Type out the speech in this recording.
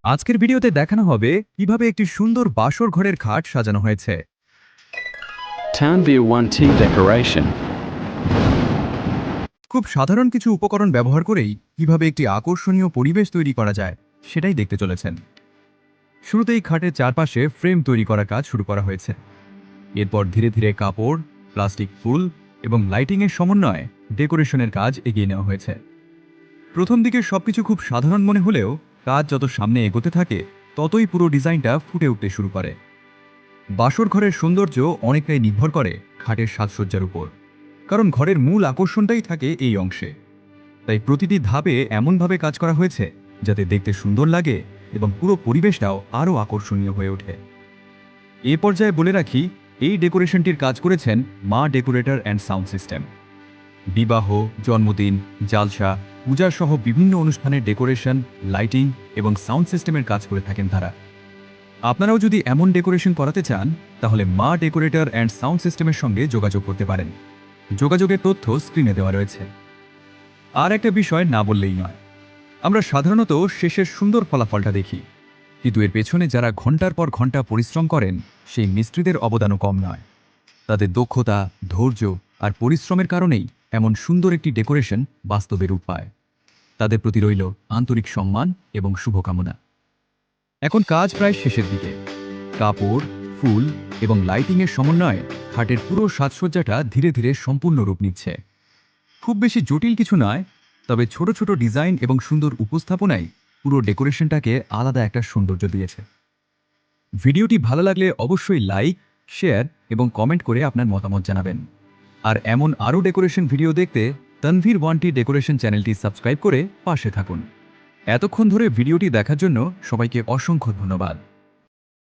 আজকের ভিডিওতে দেখানো হবে কিভাবে একটি সুন্দর বাসর ঘরের খাট সাজানো হয়েছে। Townview 1T decoration. খুব সাধারণ কিছু উপকরণ ব্যবহার করেই কিভাবে একটি আকর্ষণীয় পরিবেশ তৈরি করা যায় সেটাই দেখতে চলেছেন। শুরুতেই খাটের চারপাশে ফ্রেম তৈরি করার কাজ শুরু করা হয়েছে। এরপর ধীরে ধীরে কাপড়, প্লাস্টিক ফুল এবং লাইটিংয়ের সমন্বয়ে ডেকোরেশনের কাজ এগিয়ে নেওয়া হয়েছে। প্রথম দিকে সবকিছু খুব সাধারণ মনে হলেও কাজ যত সামনে এগোতে থাকে ততই পুরো ডিজাইনটা ফুটে উঠতে শুরু করে। বাসর ঘরের সৌন্দর্য অনেকটাই নির্ভর করে খাটের সাজসজ্জার উপর, কারণ ঘরের মূল আকর্ষণটাই থাকে এই অংশে। তাই প্রতিটি ধাপে এমনভাবে কাজ করা হয়েছে যাতে দেখতে সুন্দর লাগে এবং পুরো পরিবেশটাও আরও আকর্ষণীয় হয়ে ওঠে। এ পর্যায়ে বলে রাখি, এই ডেকোরেশনটির কাজ করেছেন মা ডেকোরেটর অ্যান্ড সাউন্ড সিস্টেম। বিবাহ, জন্মদিন, জালসা, পূজা সহ বিভিন্ন অনুষ্ঠানের ডেকোরেশন, লাইটিং এবং সাউন্ড সিস্টেমের কাজ করে থাকেন তারা। আপনারাও যদি এমন ডেকোরেশন করাতে চান তাহলে মা ডেকোরেটর অ্যান্ড সাউন্ড সিস্টেমের সঙ্গে যোগাযোগ করতে পারেন। যোগাযোগের তথ্য স্ক্রিনে দেওয়া রয়েছে। আর একটা বিষয় না বললেই নয়, আমরা সাধারণত শেষের সুন্দর ফলাফলটা দেখি, কিন্তু এর পেছনে যারা ঘন্টার পর ঘন্টা পরিশ্রম করেন সেই মিস্ত্রিদের অবদানও কম নয়। তাদের দক্ষতা, ধৈর্য আর পরিশ্রমের কারণেই এমন সুন্দর একটি ডেকোরেশন বাস্তবে রূপ পায়। তাদের প্রতি রইল আন্তরিক সম্মান এবং শুভকামনা। এখন কাজ প্রায় শেষের দিকে। কাপড়, ফুল এবং লাইটিংয়ের সমন্বয়ে খাটের পুরো সাজসজ্জাটা ধীরে ধীরে সম্পূর্ণ রূপ নিচ্ছে। খুব বেশি জটিল কিছু নয়, তবে ছোট ছোট ডিজাইন এবং সুন্দর উপস্থাপনাই পুরো ডেকোরেশনটাকে আলাদা একটা সৌন্দর্য দিয়েছে। ভিডিওটি ভালো লাগলে অবশ্যই লাইক, শেয়ার এবং কমেন্ট করে আপনার মতামত জানাবেন। আর এমন আরও ডেকোরেশন ভিডিও দেখতে তানভীর 1T ডেকোরেশন চ্যানেলটি সাবস্ক্রাইব করে পাশে থাকুন। এতক্ষণ ধরে ভিডিওটি দেখার জন্য সবাইকে অসংখ্য ধন্যবাদ।